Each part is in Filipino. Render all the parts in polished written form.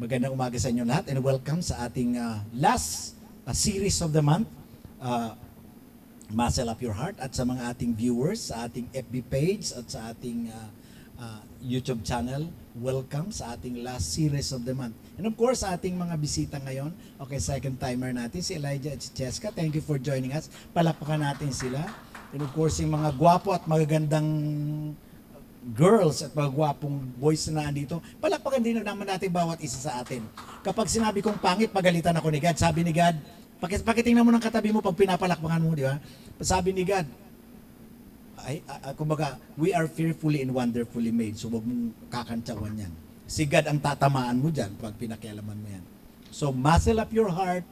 Magandang umaga sa inyo lahat and welcome sa ating last series of the month, Muscle Up Your Heart, at sa mga ating viewers sa ating FB page at sa ating YouTube channel. Welcome sa ating last series of the month. And of course, sa ating mga bisita ngayon, okay, second timer natin, si Elijah at si Cheska. Thank you for joining us. Palakpakan natin sila. And of course, yung mga gwapo at magagandang girls at mga gwapong boys na nandito, palakpakan din naman natin bawat isa sa atin. Kapag sinabi kong pangit, pagalitan ako ni God. Sabi ni God, pakitingnan mo ng katabi mo pag pinapalakpakan mo, di ba? Sabi ni God, kumbaga, we are fearfully and wonderfully made. So, wag mong kakantsawan yan. Si God ang tatamaan mo dyan pag pinakialaman mo yan. So, muscle up your heart,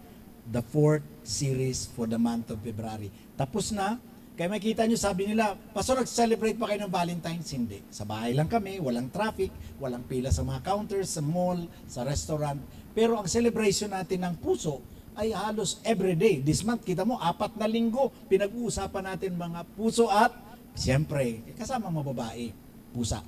the fourth series for the month of February. Tapos na. Kaya makita nyo, sabi nila, Pastor, nag-celebrate pa kayo ng Valentine's? Hindi. Sa bahay lang kami, walang traffic, walang pila sa mga counters, sa mall, sa restaurant. Pero ang celebration natin ng puso ay halos everyday. This month, kita mo, 4 na linggo, pinag-uusapan natin mga puso at, siyempre, kasama mga babae, pusa.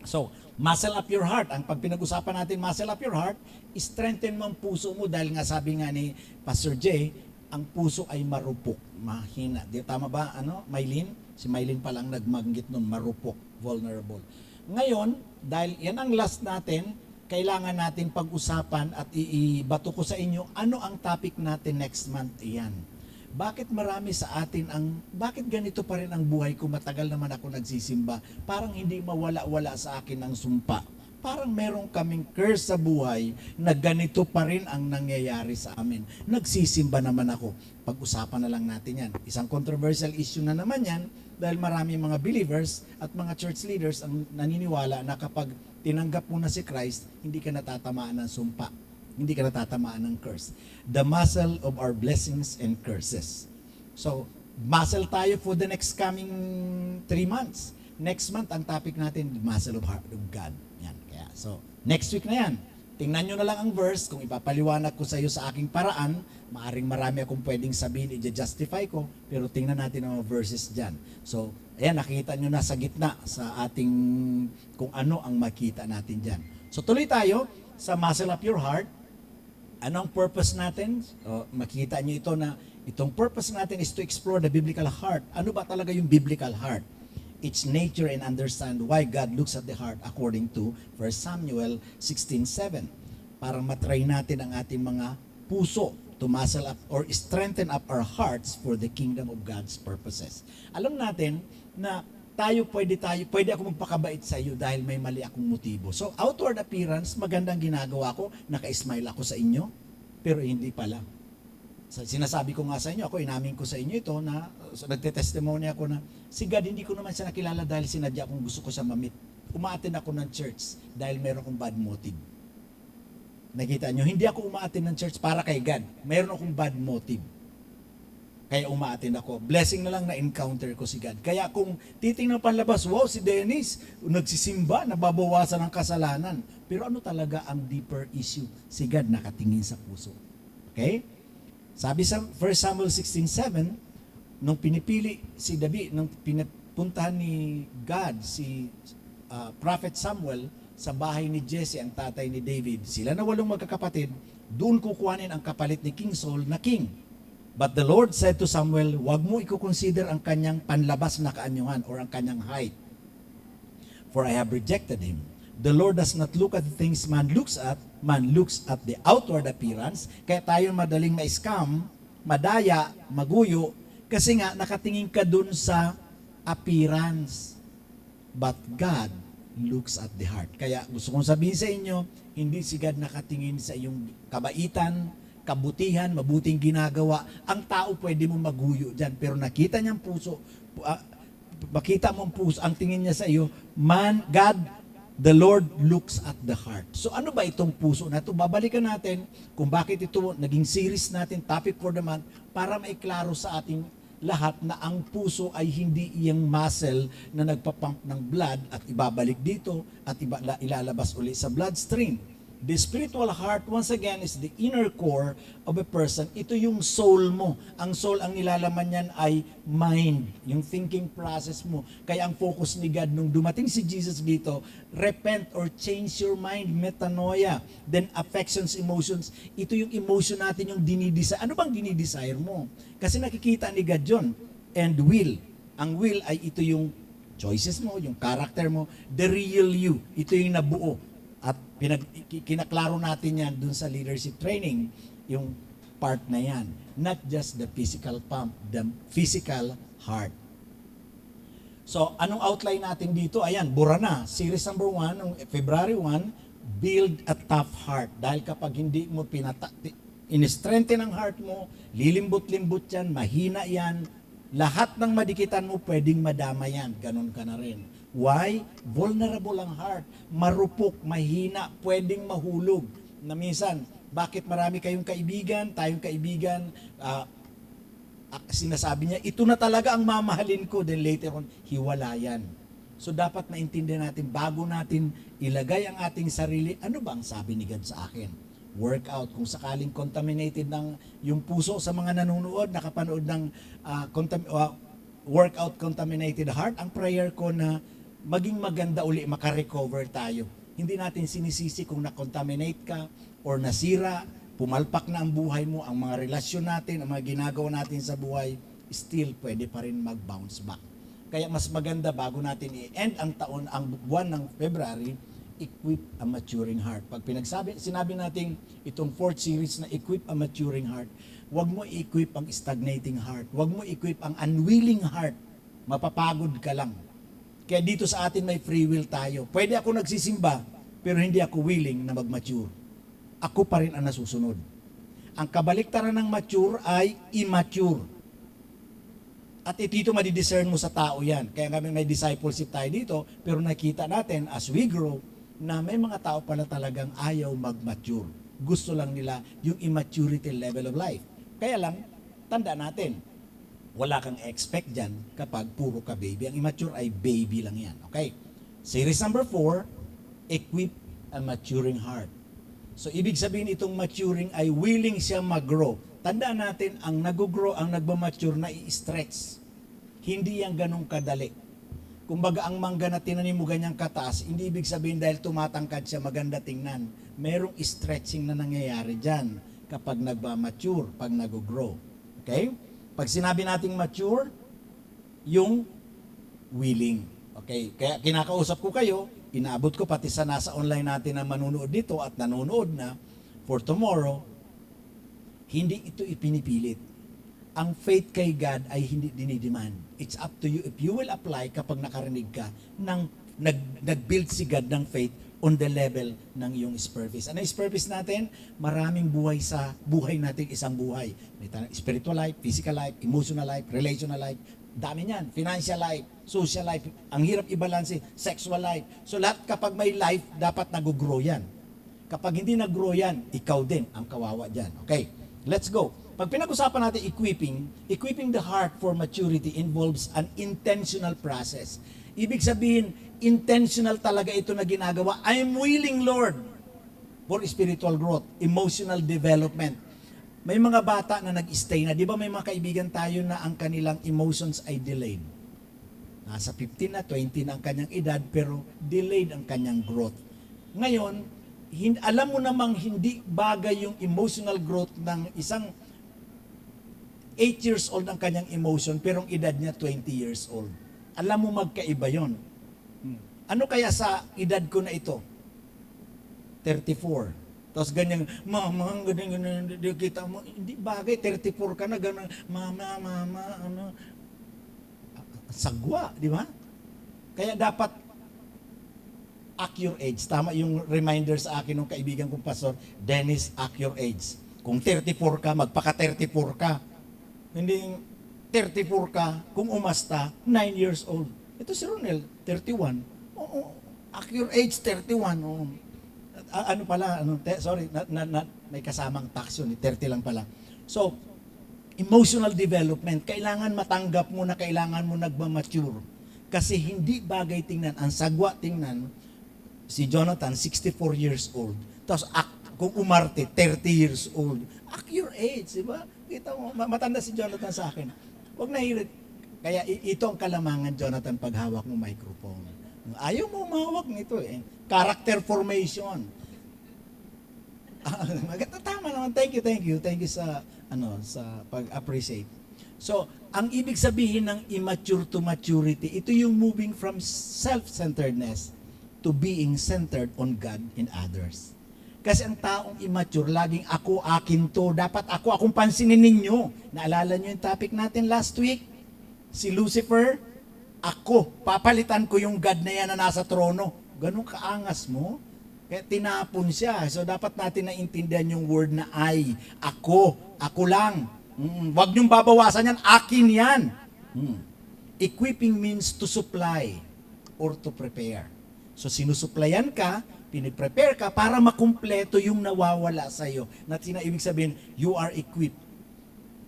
So, muscle up your heart. Ang pag pinag-usapan natin, muscle up your heart, strengthen mo ang puso mo dahil nga sabi nga ni Pastor Jay, ang puso ay marupok, mahina. Di tama ba, Maylin? Si Maylin pa lang nagmanggit nun, marupok, vulnerable. Ngayon, dahil yan ang last natin, kailangan natin pag-usapan at ibato ko sa inyo, ano ang topic natin next month? Iyan. Bakit marami sa atin bakit ganito pa rin ang buhay ko? Matagal naman ako nagsisimba. Parang hindi mawala-wala sa akin ang sumpa. Parang meron kaming curse sa buhay na ganito pa rin ang nangyayari sa amin. Nagsisimba naman ako. Pag-usapan na lang natin yan. Isang controversial issue na naman yan dahil marami mga believers at mga church leaders ang naniniwala na kapag tinanggap mo na si Christ, hindi ka natatamaan ng sumpa. Hindi ka natatamaan ng curse. The muscle of our blessings and curses. So, muscle tayo for the next coming 3 months. Next month, ang topic natin, the muscle of heart of God. Yan. Kaya, so, next week na yan. Tingnan nyo na lang ang verse. Kung ipapaliwanag ko sa iyo sa aking paraan, maaring marami akong pwedeng sabihin, i-justify ko, pero tingnan natin ang mga verses dyan. So, ayan, nakita nyo na sa gitna sa ating, kung ano ang makita natin dyan. So, tuloy tayo sa muscle up your heart. Anong purpose natin? Makita nyo ito na itong purpose natin is to explore the biblical heart. Ano ba talaga yung biblical heart? Its nature and understand why God looks at the heart according to 1 Samuel 16:7. Para matry natin ang ating mga puso to muscle up or strengthen up our hearts for the kingdom of God's purposes. Alam natin na pwede ako magpakabait sa iyo dahil may mali akong motibo. So outward appearance, magandang ginagawa ko, naka-smile ako sa inyo, pero hindi pala. So, sinasabi ko nga sa inyo, inamin ko sa inyo ito na nagte-testimony ako na si God, hindi ko naman siya nakilala dahil sinadya kong gusto ko siya mamit. Umaattend ako ng church dahil meron akong bad motive. Nakita nyo, hindi ako umaattend ng church para kay God. Meron akong bad motive. Kaya umaattend ako. Blessing na lang na encounter ko si God. Kaya kung titingnan panlabas, wow, si Dennis, nagsisimba, nababawasan ng kasalanan. Pero ano talaga ang deeper issue? Si God nakatingin sa puso. Okay? Sabi sa 1 Samuel 16:7, nung pinipili si David, nung pinapuntahan ni God si Prophet Samuel sa bahay ni Jesse, ang tatay ni David, sila na 8 magkakapatid, doon kukuhanin ang kapalit ni King Saul na king. But the Lord said to Samuel, wag mo i-consider ang kanyang panlabas na kaanyuhan or ang kanyang height. For I have rejected him. The Lord does not look at the things man looks at the outward appearance. Kaya tayo madaling ma-scam, madaya, maguyo, kasi nga nakatingin ka dun sa appearance. But God looks at the heart. Kaya gusto kong sabihin sa inyo, hindi si God nakatingin sa iyong kabaitan, kabutihan, mabuting ginagawa. Ang tao pwede mo maguyo dyan, pero nakita niyang puso, makita mo ang puso, ang tingin niya sa iyo, God, the Lord looks at the heart. So ano ba itong puso na ito? Babalikan natin kung bakit ito naging series natin, topic for the month, para maiklaro sa ating lahat na ang puso ay hindi iyang muscle na nagpapump ng blood at ibabalik dito at ilalabas uli sa bloodstream. The spiritual heart, once again, is the inner core of a person. Ito yung soul mo. Ang soul, ang nilalaman niyan ay mind, yung thinking process mo. Kaya ang focus ni God, nung dumating si Jesus dito, repent or change your mind, metanoia. Then affections, emotions. Ito yung emotion natin, yung dinidesire. Ano bang dinidesire mo? Kasi nakikita ni God yun. And will. Ang will ay ito yung choices mo, yung character mo, the real you. Ito yung nabuo. At kinaklaro natin yan dun sa leadership training, yung part na yan. Not just the physical pump, the physical heart. So, anong outline natin dito? Ayan, bura na. Series number 1, noong February 1, build a tough heart. Dahil kapag hindi mo in-strengthen ang heart mo, lilimbot-limbot yan, mahina yan, lahat ng madikitan mo, pwedeng madama yan. Ganun ka na rin. Why? Vulnerable ang heart. Marupok, mahina, pwedeng mahulog. Na minsan, bakit marami kayong kaibigan, tayong kaibigan, sinasabi niya, ito na talaga ang mamahalin ko. Then later on, hiwalayan. So dapat maintindihan natin, bago natin ilagay ang ating sarili, ano ba ang sabi ni God sa akin? Workout, kung sakaling contaminated ng yung puso sa mga nanonood, nakapanood ng workout contaminated heart, ang prayer ko na maging maganda uli, makarecover tayo. Hindi natin sinisisi kung na-contaminate ka or nasira, pumalpak na ang buhay mo, ang mga relasyon natin, ang mga ginagawa natin sa buhay, still pwede pa rin mag-bounce back. Kaya mas maganda bago natin i-end ang taon, ang buwan ng February, equip a maturing heart. Pag sinabi natin itong 4th series na equip a maturing heart, huwag mo i-equip ang stagnating heart. Huwag mo i-equip ang unwilling heart. Mapapagod ka lang. Kaya dito sa atin may free will tayo. Pwede ako nagsisimba, pero hindi ako willing na mag-mature. Ako pa rin ang nasusunod. Ang kabaliktaran ng mature ay immature. At dito madidiscern mo sa tao yan. Kaya kami may discipleship tayo dito, pero nakita natin as we grow, na may mga tao pala talagang ayaw mag-mature. Gusto lang nila yung immaturity level of life. Kaya lang, tanda natin, wala kang expect dyan kapag puro ka baby. Ang immature ay baby lang yan. Okay? Series number 4, equip a maturing heart. So, ibig sabihin itong maturing ay willing siya mag-grow. Tandaan natin, ang nag-grow, ang nagmamature na i-stretch. Hindi yan ganun kadali. Kumbaga, ang mangga na tinanim mo ganyang kataas, hindi ibig sabihin dahil tumatangkad siya, maganda tingnan. Merong stretching na nangyayari dyan kapag nagmamature, pag nag-grow. Okay? Pag sinabi nating mature, yung willing. Okay? Kaya kinakausap ko kayo, inaabot ko pati sa nasa online natin na manunood dito at nanonood na for tomorrow, hindi ito ipinipilit. Ang faith kay God ay hindi dinidemand. It's up to you if you will apply kapag nakarinig ka ng nag-build si God ng faith on the level ng iyong spiritual. Ano yung spiritual natin? Maraming buhay sa buhay natin, isang buhay. May spiritual life, physical life, emotional life, relational life, dami niyan. Financial life, social life, ang hirap i-balance, sexual life. So lahat kapag may life, dapat nag-grow yan. Kapag hindi nag-grow yan, ikaw din ang kawawa dyan. Okay, let's go. Pag pinag-usapan natin equipping the heart for maturity involves an intentional process. Ibig sabihin, intentional talaga ito na ginagawa. I'm willing, Lord, for spiritual growth, emotional development. May mga bata na nag-stay na. Di ba may mga kaibigan tayo na ang kanilang emotions ay delayed? Nasa 15 na, 20 na ang kanyang edad, pero delayed ang kanyang growth. Ngayon, alam mo namang hindi bagay yung emotional growth ng isang 8 years old ang kanyang emotion, pero ang edad niya 20 years old. Alam mo magkaiba yon. Ano kaya sa edad ko na ito? 34. Tapos ganyan, mama, ganyan, kita mo, hindi bagay, 34 ka na, ganyan, mama, ano, sagwa, di ba? Kaya dapat act your age. Tama yung reminder sa akin ng kaibigan kong pastor, Dennis, act your age. Kung 34 ka, magpaka-34 ka. Hindi 34 ka, kung umasta, 9 years old. Ito si Ronel, 31. Oo, act your age, 31. Oo. Ano pala, may kasamang tax yun, 30 lang pala. So, emotional development, kailangan matanggap mo na kailangan mo nagmamature. Kasi hindi bagay tingnan, ang sagwa tingnan, si Jonathan, 64 years old. Tapos kung umarte, 30 years old. Act your age, di ba? Kita mo, matanda si Jonathan sa akin. Huwag nahirit. Kaya ito ang kalamangan, Jonathan, pag hawak mo microphone. Ayaw mo umawak nito eh. Character formation. Tama naman. Thank you. Thank you sa pag-appreciate. So, ang ibig sabihin ng immature to maturity, ito yung moving from self-centeredness to being centered on God and others. Kasi ang taong immature, laging ako, akin to, dapat akong pansinin ninyo. Naalala nyo yung topic natin last week? Si Lucifer, ako, papalitan ko yung God na yan na nasa trono. Ganun kaangas mo. Kaya tinapon siya. So dapat natin naintindihan yung word na I. Ako lang. Huwag niyong babawasan yan, akin yan. Equipping means to supply or to prepare. So sinusuplayan ka, piniprepare ka para makumpleto yung nawawala sa iyo. Na ibig sabihin, you are equipped.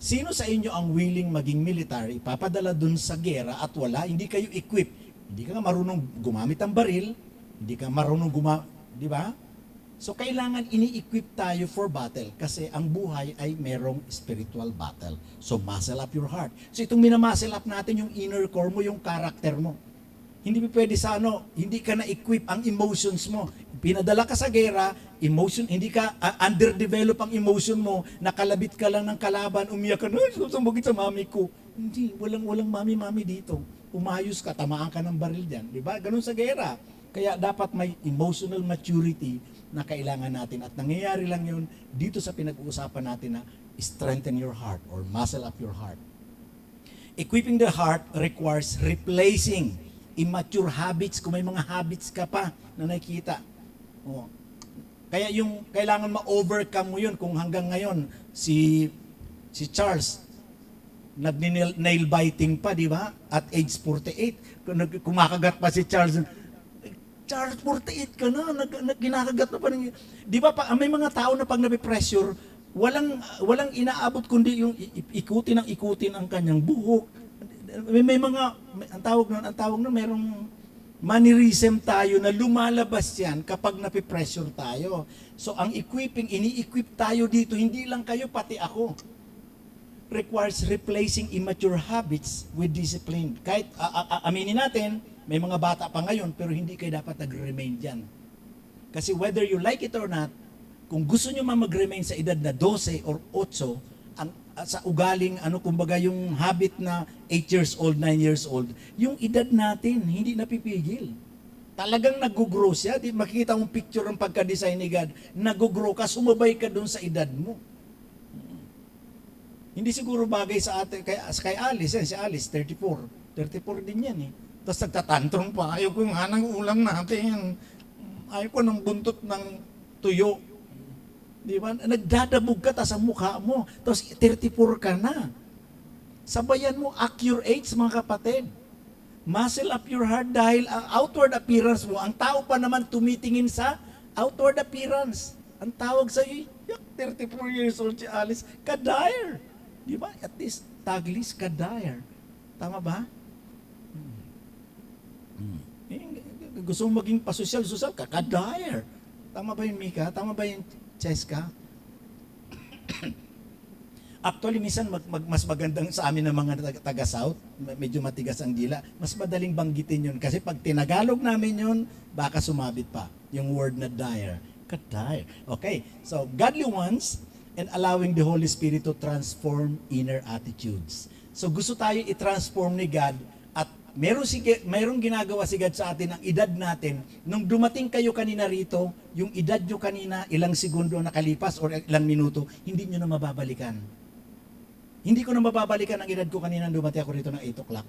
Sino sa inyo ang willing maging military, papadala dun sa gera at wala, hindi kayo equipped. Hindi ka marunong gumamit ang baril, hindi ka marunong di ba? So kailangan ini-equip tayo for battle kasi ang buhay ay merong spiritual battle. So muscle up your heart. So itong minamuscle up natin yung inner core mo, yung character mo. Hindi pwede sa hindi ka na-equip ang emotions mo. Pinadala ka sa gera, hindi ka underdevelop ang emotion mo, nakalabit ka lang ng kalaban, umiyak ka, susumugit sa mami ko. Hindi, walang mami-mami dito. Umayos ka, tamaan ka ng baril diyan, di ba? Ganun sa gera. Kaya dapat may emotional maturity na kailangan natin at nangyayari lang yun dito sa pinag-uusapan natin na strengthen your heart or muscle up your heart. Equipping the heart requires replacing immature habits, kung may mga habits ka pa na nakikita. Kaya yung kailangan ma-overcome mo yun kung hanggang ngayon si Charles nag-nail biting pa, di ba? At age 48, kumakagat pa si Charles, 48 ka na, ginakagat na pa. Di ba, may mga tao na pag napipressure, walang inaabot kundi yung ikutin ang kanyang buhok. May mga, ang tawag nun, merong mannerism tayo na lumalabas yan kapag napipressure tayo. So, ang ini-equip tayo dito, hindi lang kayo, pati ako. Requires replacing immature habits with discipline. Kahit, aminin natin, may mga bata pa ngayon, pero hindi kayo dapat nag-remain dyan. Kasi whether you like it or not, kung gusto nyo mag-remain sa edad na 12 or 8, sa ugaling, kumbaga yung habit na 8 years old, 9 years old, yung edad natin, hindi napipigil. Talagang nag-grow siya. Makikita mong picture ng pagka-design ni God, nag-grow ka, sumabay ka dun sa edad mo. Hindi siguro bagay sa atin, kay Alice, si Alice, 34 din yan eh. Tapos nagtatantrum pa, ayaw ko nga ng ulam natin. Ayaw ko ng buntot ng tuyo. Di ba? Nagdadabog ka sa mukha mo. Tapos 34 ka na. Sabayan mo, accurate mga kapatid. Muscle up your heart dahil ang outward appearance mo, ang tao pa naman tumitingin sa outward appearance. Ang tawag sa iyo, 34 years old si Alice, Kadire. Di ba? At least, Taglis, Kadire. Tama ba? Gusto mong maging pasosyal, Kadire. Tama ba yun, Mika? Tama ba yun, Cheska? Actually, minsan mas magandang sa amin ng mga taga-South, medyo matigas ang dila, mas madaling banggitin yun. Kasi pag tinagalog namin yun, baka sumabit pa. Yung word na dire. Kadire. Okay, so godly ones and allowing the Holy Spirit to transform inner attitudes. So gusto tayo i-transform ni God at merong ginagawa si God sa atin ang edad natin. Nung dumating kayo kanina rito, yung edad nyo kanina, ilang segundo nakalipas or ilang minuto, hindi nyo na mababalikan. Hindi ko na mababalikan ang edad ko kanina dumating ako rito ng 8 o'clock.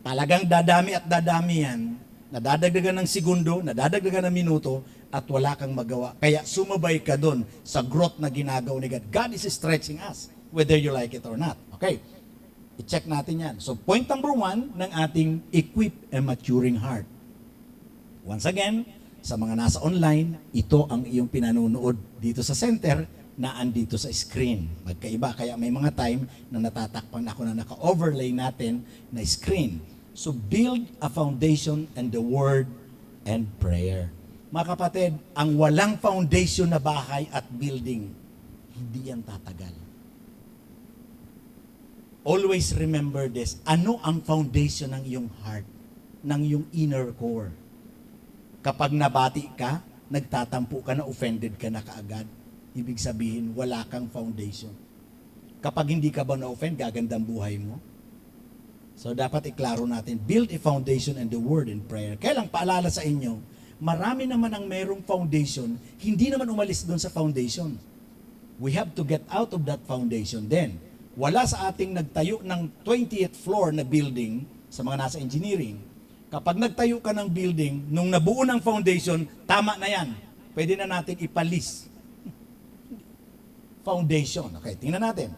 Talagang dadami at dadami yan. Nadadagdagan ng segundo, nadadagdagan ng minuto, at wala kang magawa. Kaya sumabay ka doon sa growth na ginagawa ni God. God is stretching us, whether you like it or not. Okay? I-check natin yan. So, point number 1 ng ating equip a maturing heart. Once again, sa mga nasa online, ito ang iyong pinanunood dito sa center na andito sa screen. Magkaiba, kaya may mga time na natatakpan ako na naka-overlay natin na screen. So, build a foundation and the word and prayer. Mga kapatid, ang walang foundation na bahay at building, hindi yan tatagal. Always remember this. Ano ang foundation ng iyong heart, ng iyong inner core? Kapag nabati ka, nagtatampo ka na, offended ka na kaagad, ibig sabihin, wala kang foundation. Kapag hindi ka ba na-offend, gagandang buhay mo? So dapat iklaro natin, build a foundation and the word in prayer. Kaya lang, paalala sa inyo, marami naman ang merong foundation, hindi naman umalis doon sa foundation. We have to get out of that foundation then. Wala sa ating nagtayo ng 20th floor na building, sa mga nasa engineering, kapag nagtayo ka ng building, nung nabuo ng foundation, tama na yan. Pwede na natin ipalis. Foundation. Okay, tingnan natin.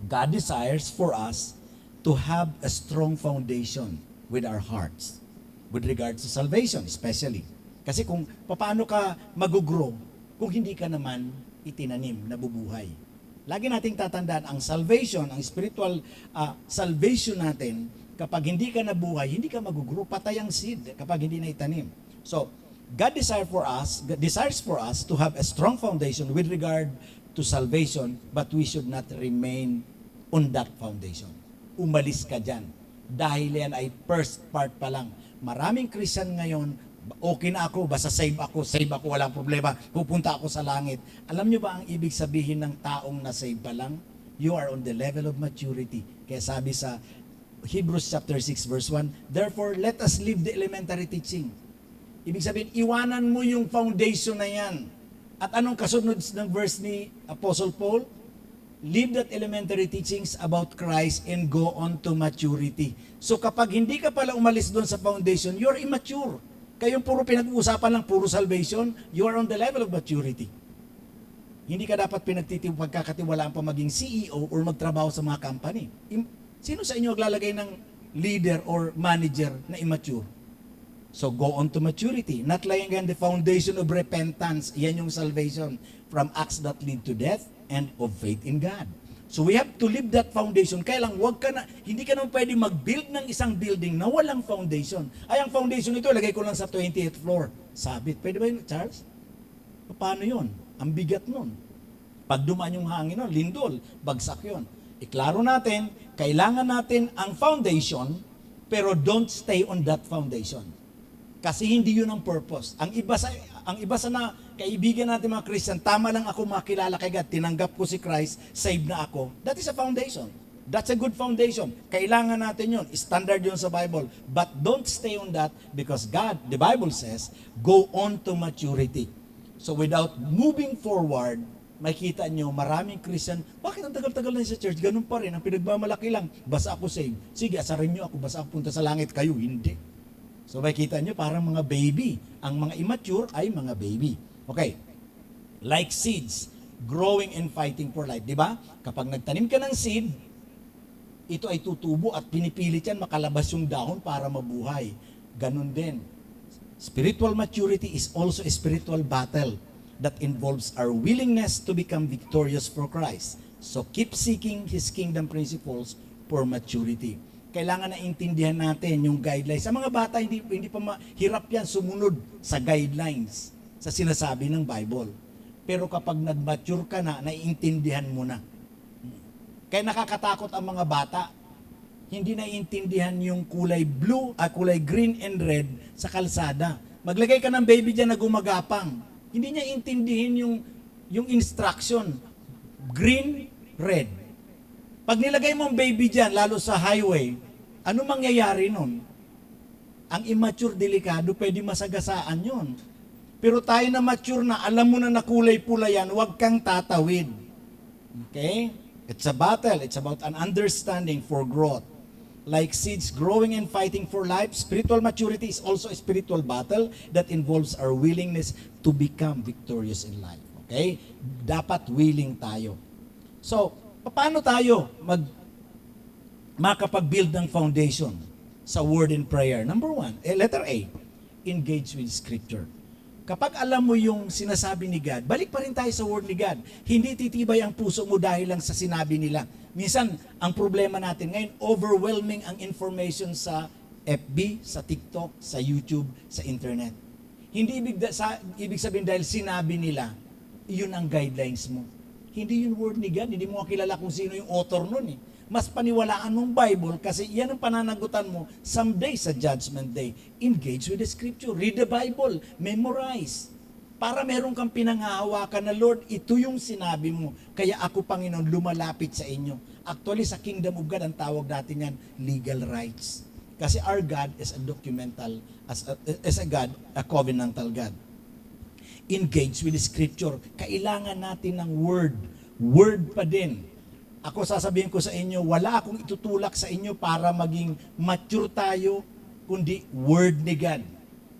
God desires for us to have a strong foundation with our hearts with regards to salvation especially. Kasi kung paano ka mag-grow kung hindi ka naman itinanim, nabubuhay. Lagi nating tatandaan, ang salvation, ang spiritual salvation natin, kapag hindi ka nabuhay, hindi ka mag-grow, patay ang seed kapag hindi na itanim. So, God desires for us to have a strong foundation with regard to salvation, but we should not remain on that foundation. Umalis ka dyan. Dahil yan ay first part pa lang. Maraming Christian ngayon, okay na ako, basta save ako, walang problema, pupunta ako sa langit. Alam nyo ba ang ibig sabihin ng taong na-save pa lang? You are on the level of maturity. Kaya sabi sa Hebrews chapter 6 verse 1, therefore let us leave the elementary teaching. Ibig sabihin, iwanan mo yung foundation na yan. At anong kasunod ng verse ni Apostle Paul? Leave that elementary teachings about Christ and go on to maturity. So kapag hindi ka pala umalis doon sa foundation, you're immature. Kayong puro pinag-uusapan lang, puro salvation, you are on the level of maturity. Hindi ka dapat pagkakatiwalaan pa maging CEO or magtrabaho sa mga company. Sino sa inyo maglalagay ng leader or manager na immature? So go on to maturity. Not laying on the foundation of repentance. Yan yung salvation from acts that lead to death and of faith in God. So we have to leave that foundation. Kaya lang, hindi ka naman pwede mag-build ng isang building na walang foundation. Ay, ang foundation nito, lagay ko lang sa 20th floor. Sabit. Pwede ba yun, Charles? Paano yun? Ang bigat nun. Pag dumaan yung hangin nun, lindol, bagsak yun. Iklaro natin, kailangan natin ang foundation, pero don't stay on that foundation. Kasi hindi yun ang purpose. Ang iba sa na kaibigan natin mga Christian, tama lang ako makilala kay God, tinanggap ko si Christ, saved na ako. That is a foundation. That's a good foundation. Kailangan natin yun. Standard yun sa Bible. But don't stay on that because God, the Bible says, go on to maturity. So without moving forward, makita nyo, maraming Christian, bakit ang tagal-tagal na sa church? Ganun pa rin, ang pinagmamalaki lang, basta ako saved. Sige, asarin nyo ako, basta ako punta sa langit, kayo, hindi. So makita nyo, parang mga baby. Ang mga immature ay mga baby. Okay, like seeds, growing and fighting for life. Diba? Kapag nagtanim ka ng seed, ito ay tutubo at pinipilit yan makalabas yung dahon para mabuhay. Ganun din. Spiritual maturity is also a spiritual battle that involves our willingness to become victorious for Christ. So keep seeking His kingdom principles for maturity. Kailangan na intindihan natin yung guidelines. Sa mga bata, hindi pa mahirap yan sumunod sa guidelines, sa sinasabi ng Bible. Pero kapag nag-mature ka na, naiintindihan mo na. Kaya nakakatakot ang mga bata. Hindi naiintindihan yung kulay blue, kulay green and red sa kalsada. Maglagay ka ng baby dyan na gumagapang. Hindi niya intindihin yung instruction. Green, red. Pag nilagay mo ang baby dyan, lalo sa highway, ano mangyayari nun? Ang immature, delikado, pwede masagasaan yun. Pero tayo na mature na, alam mo na kulay pula yan, huwag kang tatawid. Okay? It's a battle. It's about an understanding for growth. Like seeds growing and fighting for life, spiritual maturity is also a spiritual battle that involves our willingness to become victorious in life. Okay? Dapat willing tayo. So, paano tayo makapag-build ng foundation sa word and prayer? Number 1, letter A, engage with Scripture. Kapag alam mo yung sinasabi ni God, balik pa rin tayo sa word ni God. Hindi titibay ang puso mo dahil lang sa sinabi nila. Minsan, ang problema natin ngayon, overwhelming ang information sa FB, sa TikTok, sa YouTube, sa internet. Hindi ibig sabihin dahil sinabi nila, yun ang guidelines mo. Hindi yun word ni God. Hindi mo kilala kung sino yung author nun eh. Mas paniwalaan mong Bible kasi yan ang pananagutan mo someday sa Judgment Day. Engage with the Scripture. Read the Bible. Memorize. Para meron kang pinanghahawakan na, Lord, ito yung sinabi mo. Kaya ako, Panginoon, lumalapit sa inyo. Actually, sa Kingdom of God, ang tawag natin yan, legal rights. Kasi our God is a documental, as a God, a covenantal God. Engage with the Scripture. Kailangan natin ng Word. Word pa din. Ako sasabihin ko sa inyo, wala akong itutulak sa inyo para maging mature tayo, kundi Word ni God.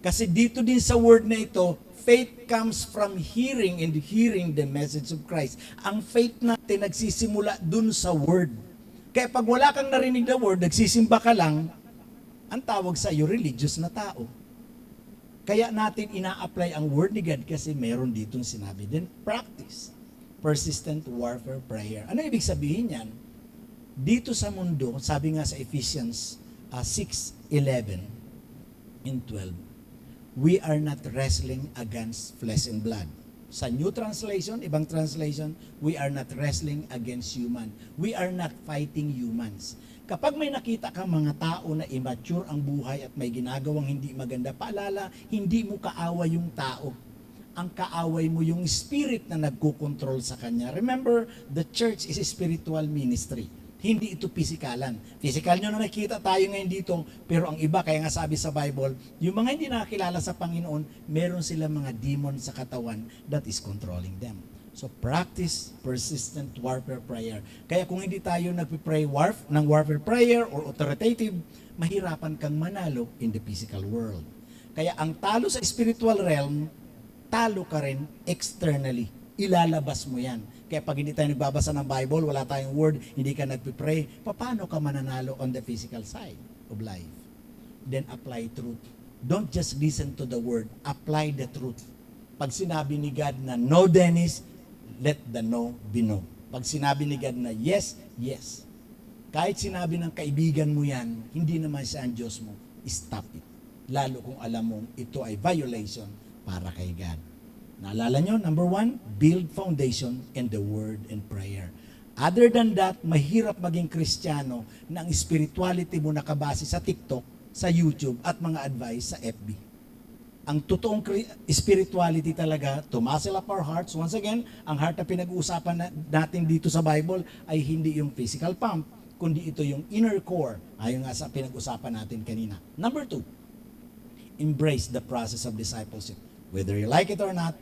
Kasi dito din sa Word na ito, faith comes from hearing and hearing the message of Christ. Ang faith natin nagsisimula dun sa Word. Kaya pag wala kang narinig na Word, nagsisimba ka lang, ang tawag sa iyo, religious na tao. Kaya natin ina-apply ang Word ni God kasi meron ditong sinabi. Then practice. Persistent warfare prayer. Ano ibig sabihin yan? Dito sa mundo, sabi nga sa Ephesians 6:11 and 12, we are not wrestling against flesh and blood. Sa New Translation, ibang translation, we are not wrestling against human. We are not fighting humans. Kapag may nakita kang mga tao na immature ang buhay at may ginagawang hindi maganda, paalala, hindi mo kaaway yung tao. Ang kaaway mo yung spirit na nagkukontrol sa kanya. Remember, the church is a spiritual ministry. Hindi ito pisikalan. Physical nyo na nakikita tayo ngayon dito, pero ang iba, kaya nga sabi sa Bible, yung mga hindi nakakilala sa Panginoon, meron silang mga demon sa katawan that is controlling them. So practice persistent warfare prayer. Kaya kung hindi tayo nagpipray ng warfare prayer or authoritative, mahirapan kang manalo in the physical world. Kaya ang talo sa spiritual realm, talo ka rin externally. Ilalabas mo yan. Kaya pag hindi tayo nagbabasa ng Bible, wala tayong word, hindi ka nagpipray, paano ka mananalo on the physical side of life? Then apply truth. Don't just listen to the word, apply the truth. Pag sinabi ni God na no, Dennis, let the no be no. Pag sinabi ni God na yes, yes. Kahit sinabi ng kaibigan mo yan, hindi naman siya ang Diyos mo, stop it. Lalo kung alam mong ito ay violation para kay God. Naalala nyo, number 1, build foundation in the word and prayer. Other than that, mahirap maging Kristiyano na ang spirituality mo nakabase sa TikTok, sa YouTube, at mga advice sa FB. Ang totoong spirituality talaga, to muscle up our hearts, once again, ang heart na pinag-uusapan natin dito sa Bible ay hindi yung physical pump, kundi ito yung inner core, ayon nga sa pinag-usapan natin kanina. Number 2, embrace the process of discipleship. Whether you like it or not,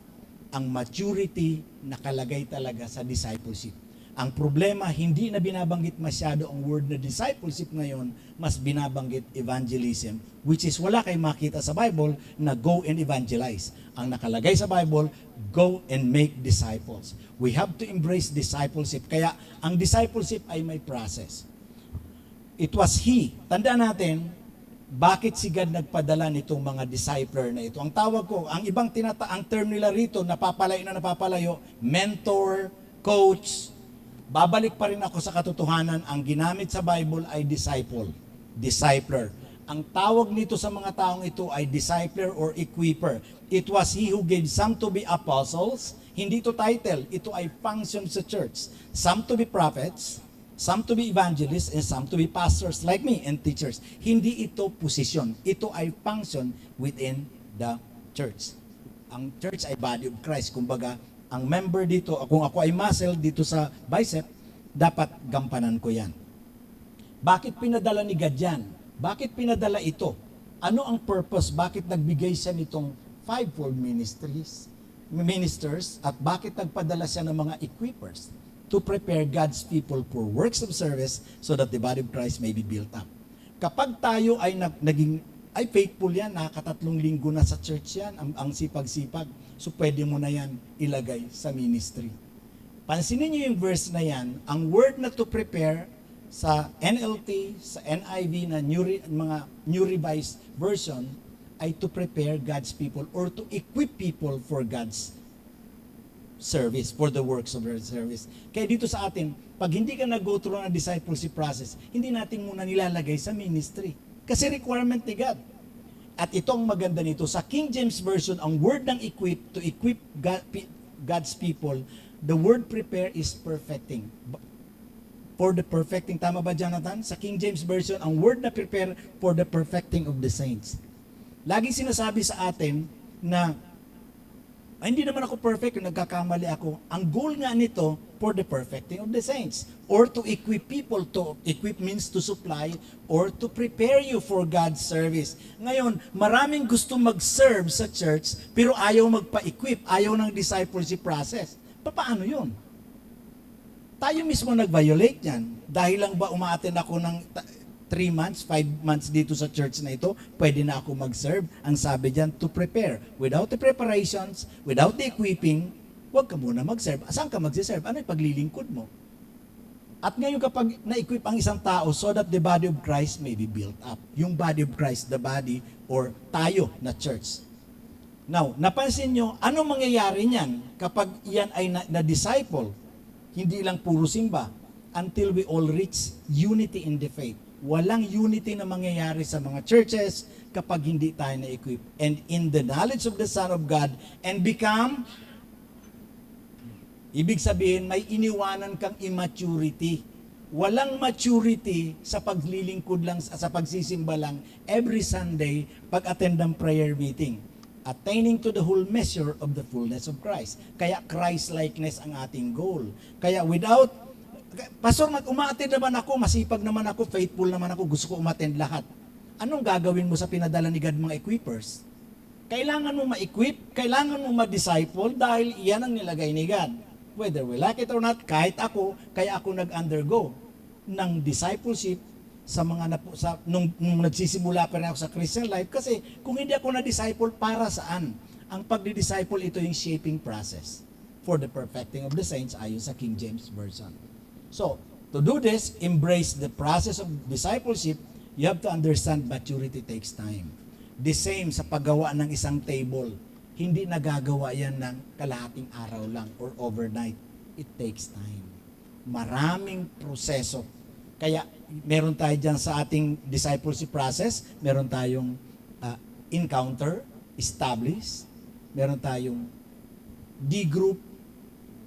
ang maturity nakalagay talaga sa discipleship. Ang problema, hindi na binabanggit masyado ang word na discipleship ngayon, mas binabanggit evangelism, which is wala kayong makita sa Bible na go and evangelize. Ang nakalagay sa Bible, go and make disciples. We have to embrace discipleship. Kaya ang discipleship ay may process. It was He. Tandaan natin, bakit si God nagpadala nitong mga discipler na ito? Ang tawag ko, ang ibang ang term nila rito, napapalayo, mentor, coach. Babalik pa rin ako sa katotohanan, ang ginamit sa Bible ay disciple, discipler. Ang tawag nito sa mga taong ito ay discipler or equiper. It was He who gave some to be apostles, hindi ito title, ito ay function sa church. Some to be prophets, some to be evangelists, and some to be pastors like me and teachers. Hindi ito position. Ito ay function within the church. Ang church ay body of Christ. Kumbaga, ang member dito, kung ako ay muscle dito sa bicep, dapat gampanan ko yan. Bakit pinadala ni God yan? Bakit pinadala ito? Ano ang purpose? Bakit nagbigay siya nitong fivefold ministers, at bakit nagpadala siya ng mga equippers? To prepare God's people for works of service so that the body of Christ may be built up. Kapag tayo ay naging faithful yan, nakakatatlong linggo na sa church yan, ang sipag-sipag, so pwede mo na yan ilagay sa ministry. Pansinin niyo yung verse na yan, ang word na to prepare sa NLT, sa NIV na mga New Revised Version ay to prepare God's people or to equip people for God's service, for the works of their service. Kaya dito sa atin, pag hindi ka nag-go through ng discipleship process, hindi natin muna nilalagay sa ministry. Kasi requirement ni God. At ito ang maganda nito. Sa King James Version, ang word ng equip, to equip God's people, the word prepare is perfecting. For the perfecting. Tama ba, Jonathan? Sa King James Version, ang word na prepare for the perfecting of the saints. Laging sinasabi sa atin na hindi naman ako perfect, kung nagkakamali ako. Ang goal nga nito, for the perfecting of the saints. Or to equip people. To equip means to supply or to prepare you for God's service. Ngayon, maraming gusto mag-serve sa church, pero ayaw magpa-equip, ayaw ng discipleship process. Paano yun? Tayo mismo nag-violate yan. Dahil lang ba umaattend ako ng 3 months, 5 months dito sa church na ito, pwede na ako mag-serve. Ang sabi dyan, to prepare. Without the preparations, without the equipping, huwag ka muna mag-serve. Saan ka mag-serve? Ano yung paglilingkod mo? At ngayon kapag na-equip ang isang tao so that the body of Christ may be built up. Yung body of Christ, the body, or tayo na church. Now, napansin nyo, ano mangyayari niyan kapag yan ay na-disciple? Hindi lang puro simba, until we all reach unity in the faith. Walang unity na mangyayari sa mga churches kapag hindi tayo na-equip. And in the knowledge of the Son of God, and become, ibig sabihin, may iniwanan kang immaturity. Walang maturity sa paglilingkod lang, sa pagsisimba lang, every Sunday, pag-attend ng prayer meeting. Attaining to the whole measure of the fullness of Christ. Kaya Christ-likeness ang ating goal. Kaya without, Pastor, umattend naman ako, masipag naman ako, faithful naman ako, gusto ko umattend lahat. Anong gagawin mo sa pinadala ni God mga equippers? Kailangan mo ma-equip, kailangan mo ma-disciple dahil iyan ang nilagay ni God. Whether we like it or not, kahit ako, kaya ako nag-undergo ng discipleship sa mga nung nagsisimula pa rin ako sa Christian life kasi kung hindi ako na-disciple, para saan? Ang pagdi-disciple, ito yung shaping process for the perfecting of the saints ayon sa King James Version. So, to do this, embrace the process of discipleship, you have to understand maturity takes time. The same sa paggawa ng isang table. Hindi nagagawa yan ng kalahating araw lang or overnight. It takes time. Maraming proseso. Kaya meron tayo dyan sa ating discipleship process, meron tayong encounter, establish, meron tayong D-group,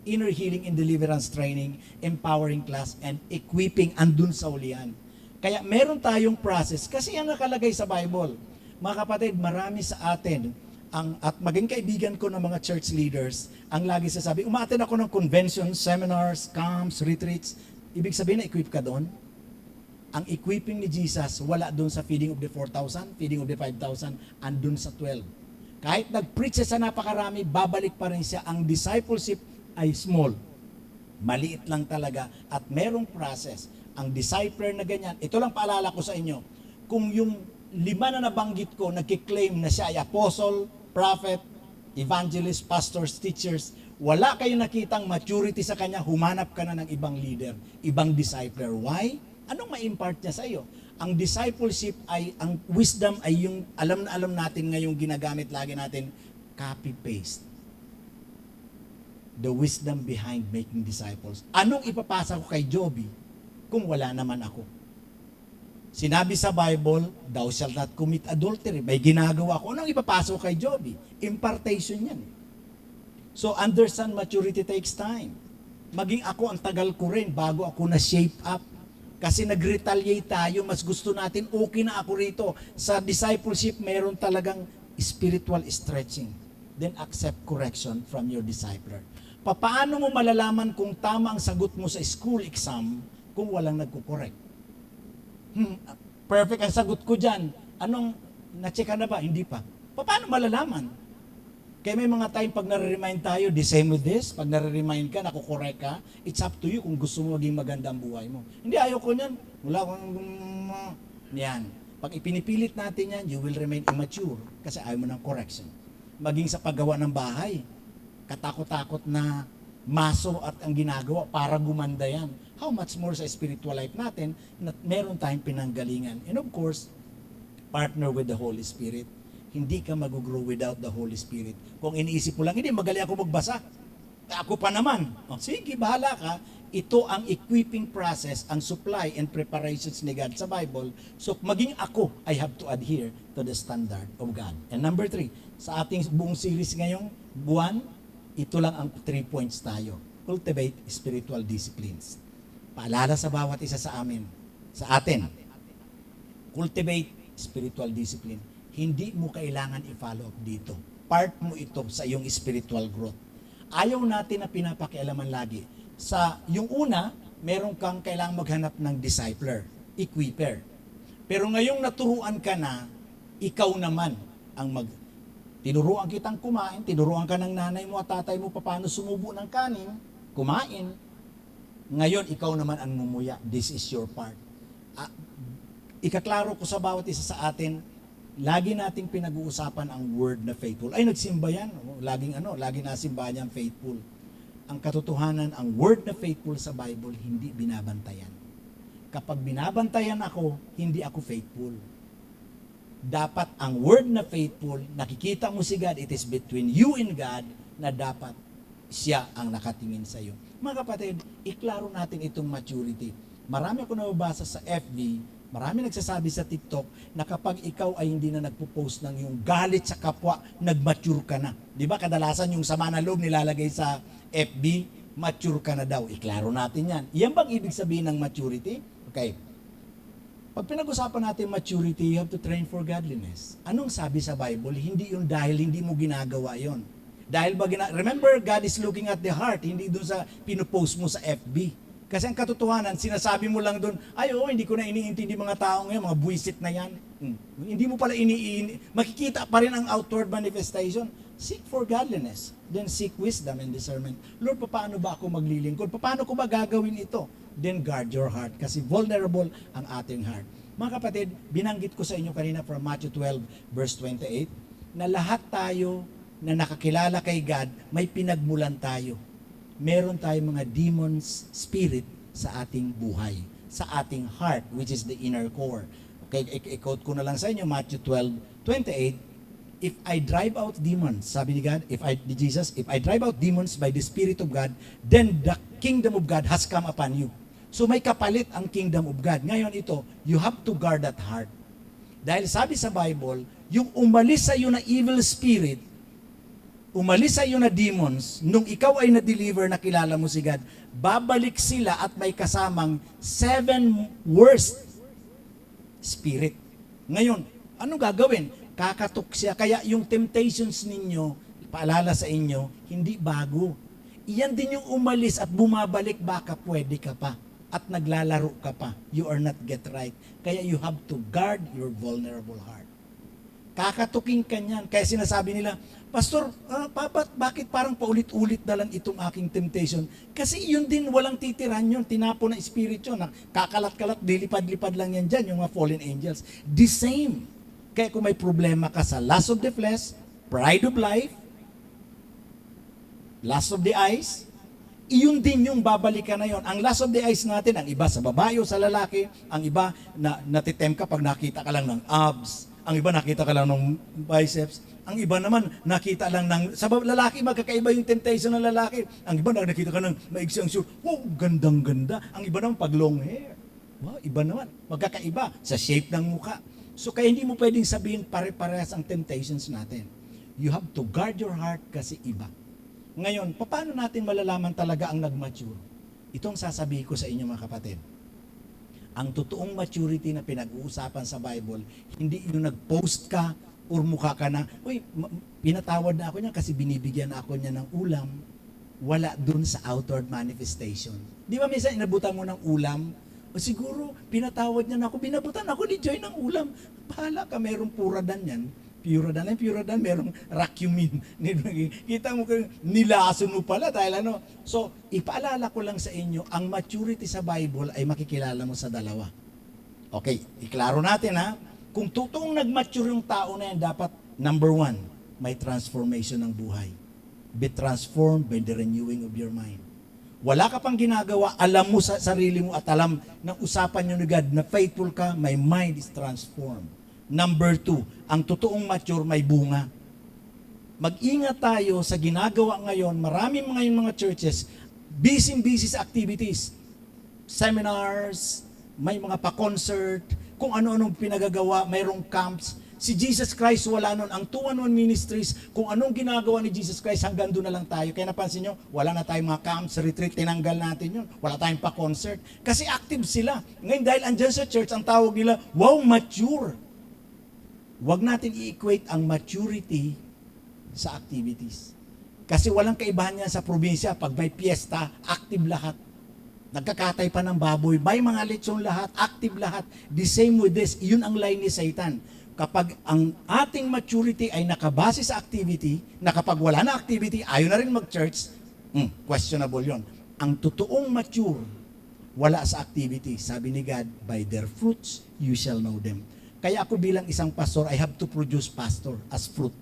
inner healing and deliverance training, empowering class, and equipping andun sa ulian. Kaya meron tayong process kasi yan nakalagay sa Bible. Mga kapatid, marami sa atin, at maging kaibigan ko ng mga church leaders, ang lagi sasabi, umaattend ako ng conventions, seminars, camps, retreats. Ibig sabihin na equip ka doon. Ang equipping ni Jesus, wala doon sa feeding of the 4,000, feeding of the 5,000, andun sa 12. Kahit nag-preach siya sa napakarami, babalik pa rin siya. Ang discipleship ay small. Maliit lang talaga at merong process. Ang discipler na ganyan, ito lang paalala ko sa inyo, kung yung 5 na nabanggit ko, nagkiklaim na siya ay apostle, prophet, evangelist, pastors, teachers, wala kayong nakitang maturity sa kanya, humanap ka na ng ibang leader, ibang discipler. Why? Anong ma-impart niya sa iyo? Ang discipleship ay, ang wisdom ay yung alam na alam natin ngayong ginagamit lagi natin, copy-paste. The wisdom behind making disciples. Anong ipapasa ko kay Joby kung wala naman ako? Sinabi sa Bible, thou shalt not commit adultery. May ginagawa ko. Anong ipapasa ko kay Joby? Impartation yan. So understand maturity takes time. Maging ako, ang tagal ko rin bago ako na-shape up. Kasi nag-retaliate tayo, mas gusto natin, okay na ako rito. Sa discipleship, meron talagang spiritual stretching. Then accept correction from your discipler. Paano mo malalaman kung tama ang sagot mo sa school exam kung walang nagko-correct? Perfect ang sagot ko dyan. Anong, na-check na ba? Hindi pa. Paano malalaman? Kaya may mga time pag nare-remind tayo, the same with this, pag nare-remind ka, nakukorek ka, it's up to you kung gusto mo maging maganda ang buhay mo. Hindi, ayaw ko niyan. Wala akong, yan. Pag ipinipilit natin yan, you will remain immature kasi ayaw mo ng correction. Maging sa paggawa ng bahay, katakot-takot na maso at ang ginagawa para gumanda yan. How much more sa spiritual life natin na meron tayong pinanggalingan. And of course, partner with the Holy Spirit. Hindi ka mag-grow without the Holy Spirit. Kung iniisip mo lang, hindi, magaling ako magbasa. Ako pa naman. O, sige, bahala ka. ito ang equipping process, ang supply and preparations ni God sa Bible. So maging ako, I have to adhere to the standard of God. And number 3, sa ating buong series ngayong buwan, ito lang ang 3 points tayo. Cultivate spiritual disciplines. Paalala sa bawat isa sa atin. Cultivate spiritual discipline. Hindi mo kailangan i-follow up dito. Part mo ito sa iyong spiritual growth. Ayaw natin na pinapakialaman lagi. Yung una, meron kang kailangang maghanap ng discipler, equipper. Pero ngayong naturuan ka na, ikaw naman ang tinuruan kitang kumain, tinuruan ka ng nanay mo at tatay mo paano sumubo ng kanin, kumain. Ngayon, ikaw naman ang mumuya. This is your part. Ikaklaro ko sa bawat isa sa atin, lagi nating pinag-uusapan ang word na faithful. Ay, nagsimba yan. Lagi nasimba niyan faithful. Ang katotohanan, ang word na faithful sa Bible, hindi binabantayan. Kapag binabantayan ako, hindi ako faithful. Dapat ang word na faithful, nakikita mo si God, it is between you and God, na dapat siya ang nakatingin sa iyo. Mga kapatid, iklaro natin itong maturity. Marami ako nababasa sa FB, marami nagsasabi sa TikTok na kapag ikaw ay hindi na nagpo-post ng yung galit sa kapwa, nag-mature ka na. Di ba kadalasan yung sama na loob nilalagay sa FB, mature ka na daw. Iklaro natin yan. Yan bang ibig sabihin ng maturity? Okay. Pag pinag-usapan natin maturity, you have to train for godliness. Anong sabi sa Bible? Hindi yun dahil hindi mo ginagawa yon. Dahil remember, God is looking at the heart, hindi dun sa pinupost mo sa FB. Kasi ang katotohanan, sinasabi mo lang doon, hindi ko na iniintindi mga tao ngayon, mga buwisit na yan. Hindi mo pala makikita pa rin ang outward manifestation. Seek for godliness, then seek wisdom and discernment. Lord, paano ba ako maglilingkod? Paano ko ba gagawin ito? Then guard your heart, kasi vulnerable ang ating heart. Mga kapatid, binanggit ko sa inyo kanina from Matthew 12, verse 28, na lahat tayo na nakakilala kay God, may pinagmulan tayo. Meron tayong mga demons spirit sa ating buhay, sa ating heart, which is the inner core. Okay, i-quote ko na lang sa inyo, Matthew 12:28, if I drive out demons, sabi ni God, if I drive out demons by the Spirit of God, then the kingdom of God has come upon you. So may kapalit ang kingdom of God. Ngayon ito, you have to guard that heart. Dahil sabi sa Bible, yung umalis sa iyo na evil spirit, umalis sa iyo na demons, nung ikaw ay na-deliver, nakilala mo si God, babalik sila at may kasamang 7 worst spirit. Ngayon, anong gagawin? Kakatok siya. Kaya yung temptations ninyo, paalala sa inyo, hindi bago. Iyan din yung umalis at bumabalik, baka pwede ka pa. At naglalaro ka pa. You are not get right. Kaya you have to guard your vulnerable heart. Kakatukin ka niyan. Kaya sinasabi nila, Pastor, bakit parang paulit-ulit na lang itong aking temptation? Kasi yun din, walang titiran yun. Tinapo na spirit yun. Kakalat-kalat, dilipad-lipad lang yan dyan, yung mga fallen angels. The same. Kaya kung may problema ka sa lust of the flesh, pride of life, lust of the eyes, iyon din yung babalikan na yon. Ang lust of the eyes natin, ang iba sa babae o sa lalaki, ang iba natitem ka pag nakita ka lang ng abs, ang iba nakita ka lang ng biceps, ang iba naman nakita lang ng, sa lalaki magkakaiba yung temptation ng lalaki, ang iba nakita ka ng maigsi ang suit, wow, gandang-ganda, ang iba naman pag long hair, wow, iba naman, magkakaiba sa shape ng mukha. So kaya hindi mo pwedeng sabihin pare-parehas ang temptations natin. You have to guard your heart kasi iba. Ngayon, paano natin malalaman talaga ang nag-mature? Itong sasabihin ko sa inyo mga kapatid. Ang totoong maturity na pinag-uusapan sa Bible, hindi yung nag-post ka or mukha ka na, pinatawad na ako niya kasi binibigyan na ako niya ng ulam. Wala dun sa outward manifestation. Di ba minsan inabutan mo ng ulam? O siguro, pinatawad niya na ako, binabutan ako ni Joy ng ulam. Bahala ka, merong puradan yan. Puradan, merong racumin. Kita mo kung nilason mo pala dahil ano. So, ipaalala ko lang sa inyo, ang maturity sa Bible ay makikilala mo sa dalawa. Okay, iklaro natin ha. Kung totoong nag-mature yung tao na yan, dapat, number 1, may transformation ng buhay. Be transformed by the renewing of your mind. Wala ka pang ginagawa, alam mo sa sarili mo at alam ng usapan nyo ni God na faithful ka, my mind is transformed. Number 2, ang totoong mature may bunga. Mag-ingat tayo sa ginagawa ngayon, marami mga churches, Busy sa activities. Seminars, may mga pa-concert, kung ano-anong pinagagawa, mayroong camps. Si Jesus Christ wala nun. Ang 2-1 Ministries, kung anong ginagawa ni Jesus Christ, hanggang doon na lang tayo. Kaya napansin nyo, wala na tayong mga camps, retreat, tinanggal natin yun. Wala tayong pa-concert. Kasi active sila. Ngayon dahil andyan sa church, ang tawag nila, wow, mature. Huwag natin i-equate ang maturity sa activities. Kasi walang kaibahan yan sa probinsya. Pag may piyesta, active lahat. Nagkakatay pa ng baboy, may mga lechon lahat, active lahat. The same with this, yun ang line ni Satan. Kapag ang ating maturity ay nakabase sa activity, na kapag wala na activity, ayaw na rin mag-church, questionable yon. Ang totoong mature, wala sa activity. Sabi ni God, by their fruits, you shall know them. Kaya ako bilang isang pastor, I have to produce pastor as fruit.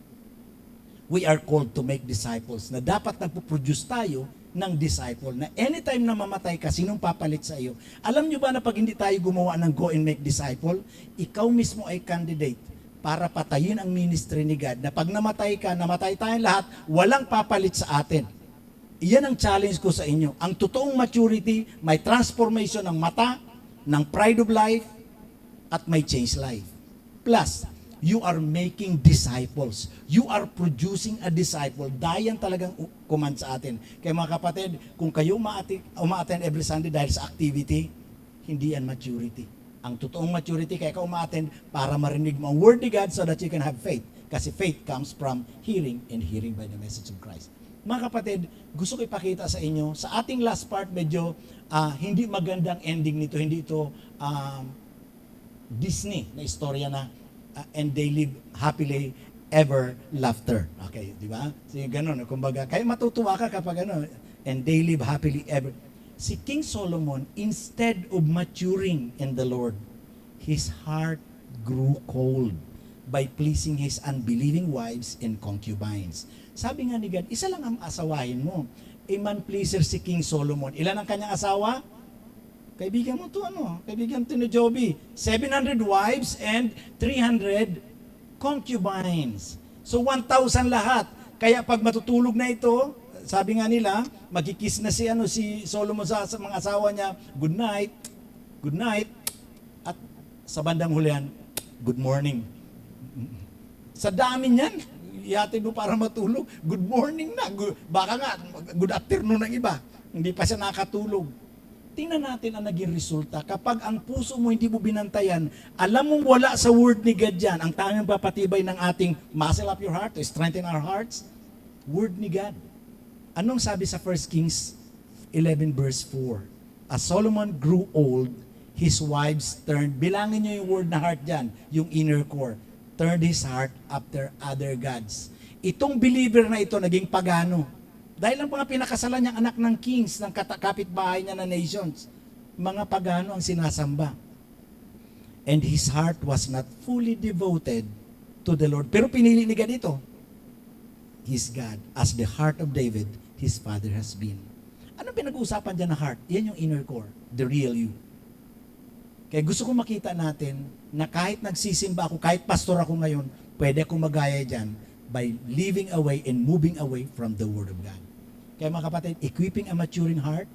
We are called to make disciples, na dapat nagpo-produce tayo ng disciple, na anytime na mamatay ka, sinong papalit sa iyo? Alam nyo ba na pag hindi tayo gumawa ng go and make disciple, ikaw mismo ay candidate para patayin ang ministry ni God, na pag namatay ka, namatay tayong lahat, walang papalit sa atin. Iyan ang challenge ko sa inyo. Ang totoong maturity, may transformation ng mata, ng pride of life, at may change life. Plus, you are making disciples. You are producing a disciple. Dayan talagang command sa atin. Kaya mga kapatid, kung kayo uma-attend every Sunday dahil sa activity, hindi yan maturity. Ang totoong maturity, kaya ka uma-attend para marinig mo ang word ni God so that you can have faith. Kasi faith comes from hearing, and hearing by the message of Christ. Mga kapatid, gusto ko ipakita sa inyo, sa ating last part, medyo hindi magandang ending nito. Hindi ito Disney na istorya na and they live happily ever laughter. Okay, di ba? So yung ganun, kumbaga, kaya matutuwa ka kapag ano, and they live happily ever. Si King Solomon, instead of maturing in the Lord, his heart grew cold by pleasing his unbelieving wives and concubines. Sabi nga ni God, isa lang ang asawahin mo. A man pleaser si King Solomon. Ilan ang kanyang asawa? Kaibigan mo to kaibigan to ni Joby. 700 wives and 300 concubines. So 1,000 lahat. Kaya pag matutulog na ito, sabi nga nila, magkikiss na si Solomon sa mga asawa niya, good night, at sa bandang hulihan, good morning. Sa dami niyan, ihatid mo para matulog, good morning na, baka nga, good afternoon ng iba, hindi pa siya nakatulog. Tingnan natin ang naging resulta. Kapag ang puso mo hindi mo binantayan, alam mong wala sa word ni God yan, ang tanging papatibay ng ating muscle up your heart, to strengthen our hearts, word ni God. Anong sabi sa 1 Kings 11 verse 4? As Solomon grew old, his wives turned, bilangin nyo yung word na heart dyan, yung inner core, turned his heart after other gods. Itong believer na ito naging pagano. Dahil ang mga pinakasalan niyang anak ng kings, ng kapitbahay niya na nations, mga pagano ang sinasamba. And his heart was not fully devoted to the Lord. Pero pinili ni God ito. His God, as the heart of David, his father has been. Anong pinag-uusapan dyan na heart? Yan yung inner core, the real you. Kaya gusto ko makita natin na kahit nagsisimba ako, kahit pastor ako ngayon, pwede akong magaya dyan by living away and moving away from the Word of God. Kaya mga kapatid, equipping a maturing heart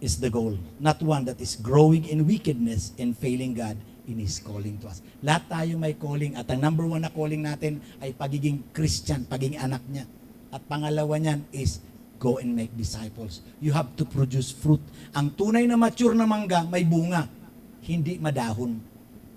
is the goal. Not one that is growing in wickedness and failing God in His calling to us. Lahat tayo may calling at ang number one na calling natin ay pagiging Christian, pagiging anak niya. At pangalawa niyan is go and make disciples. You have to produce fruit. Ang tunay na mature na mangga, may bunga. Hindi madahon.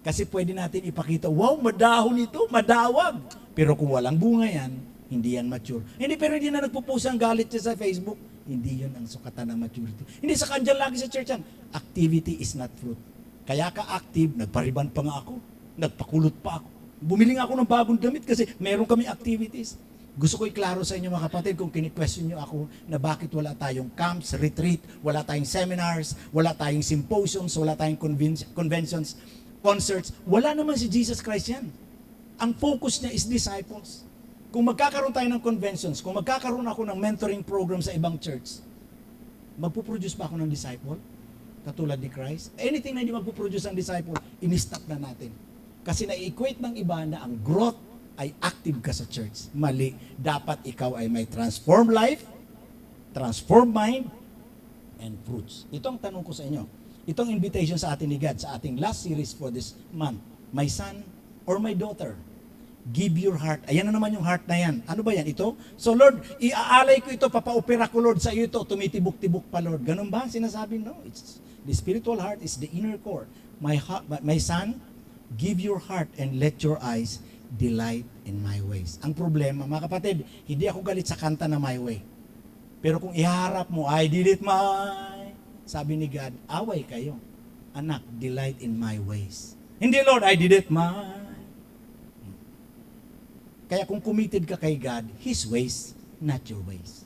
Kasi pwede natin ipakita, wow, madahon ito, madawag. Pero kung walang bunga yan, hindi yan mature. Pero hindi na nagpo-post ang galit siya sa Facebook. Hindi yun ang sukatan ng maturity. Hindi sa kanyan lagi sa church yan. Activity is not fruit. Kaya ka active, nagpariban pa nga ako, nagpakulot pa ako. Bumili nga ako ng bagong damit kasi meron kami activities. Gusto ko iklaro sa inyo mga kapatid kung kini-question nyo ako na bakit wala tayong camps, retreat, wala tayong seminars, wala tayong symposiums, wala tayong conventions, concerts. Wala naman si Jesus Christ yan. Ang focus niya is disciples. Kung magkakaroon tayo ng conventions, kung magkakaroon ako ng mentoring program sa ibang church, magpuproduce pa ako ng disciple? Katulad ni Christ? Anything na hindi magpuproduce ng disciple, in-stop na natin. Kasi na-equate ng iba na ang growth ay active ka sa church. Mali. Dapat ikaw ay may transformed life transformed mind, and fruits. Ito ang tanong ko sa inyo. Itong invitation sa atin ni God sa ating last series for this month. My son or my daughter, give your heart. Ayan na naman yung heart na yan. Ano ba yan? Ito? So Lord, iaalay ko ito, papaopera ko Lord sa iyo ito, tumitibok-tibok pa Lord. Ganun ba ang sinasabi? No. It's, the spiritual heart is the inner core. My son, give your heart and let your eyes delight in my ways. Ang problema, mga kapatid, hindi ako galit sa kanta na my way. Pero kung iharap mo, I did it my, sabi ni God, away kayo. Anak, delight in my ways. Hindi Lord, I did it my. Kaya kung committed ka kay God, His ways, not your ways.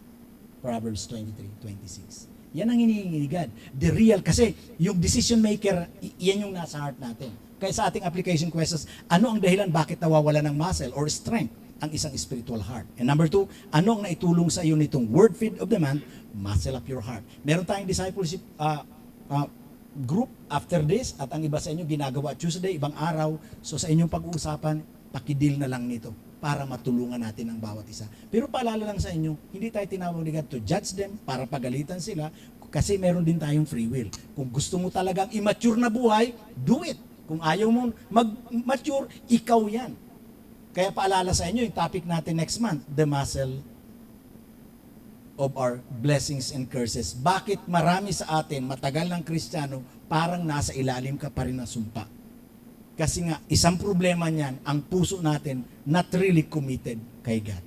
Proverbs 23:26. Yan ang hinihingi ni God. The real, kasi yung decision maker, yan yung nasa heart natin. Kaya sa ating application questions, ano ang dahilan bakit nawawala ng muscle or strength ang isang spiritual heart? And number 2, ano ang naitulong sa iyo nitong word feed of the month? Muscle up your heart. Meron tayong discipleship group after this, at ang iba sa inyo ginagawa Tuesday, ibang araw. So sa inyong pag-uusapan, pakidil na lang nito para matulungan natin ang bawat isa. Pero paalala lang sa inyo, hindi tayo tinawag ni God to judge them, para pagalitan sila, kasi meron din tayong free will. Kung gusto mo talagang immature na buhay, do it. Kung ayaw mo mag-mature, ikaw yan. Kaya paalala sa inyo, yung topic natin next month, the muscle of our blessings and curses. Bakit marami sa atin, matagal ng Kristiyano, parang nasa ilalim ka pa rin ng sumpa? Kasi nga, isang problema niyan, ang puso natin not really committed kay God.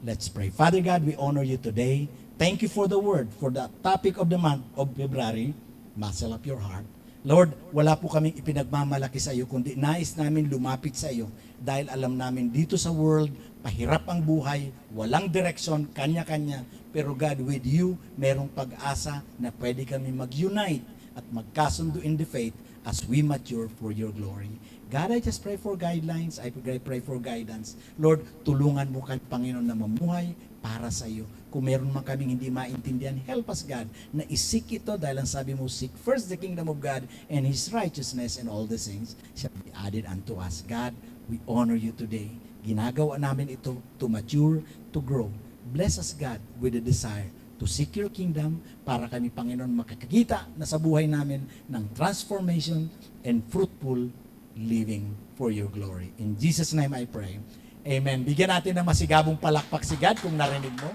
Let's pray. Father God, we honor you today. Thank you for the word, for the topic of the month of February, muscle up your heart. Lord, wala po kaming ipinagmamalaki sa iyo, kundi nais namin lumapit sa iyo dahil alam namin dito sa world, pahirap ang buhay, walang direksyon, kanya-kanya. Pero God, with you, merong pag-asa na pwede kami mag-unite at magkasundo in the faith as we mature for your glory. God, I just pray for guidelines. I pray for guidance. Lord, tulungan mo kami, Panginoon, na mamuhay para sa iyo. Kung meron man kaming hindi maintindihan, help us, God, na isik ito dahil ang sabi mo, seek first the kingdom of God and His righteousness, and all these things shall be added unto us. God, we honor you today. Ginagawa namin ito to mature, to grow. Bless us, God, with the desire to seek your kingdom para kami, Panginoon, makakakita na sa buhay namin ng transformation and fruitful living for your glory. In Jesus' name I pray. Amen. Bigyan natin ng masigabong palakpak si God kung narinig mo.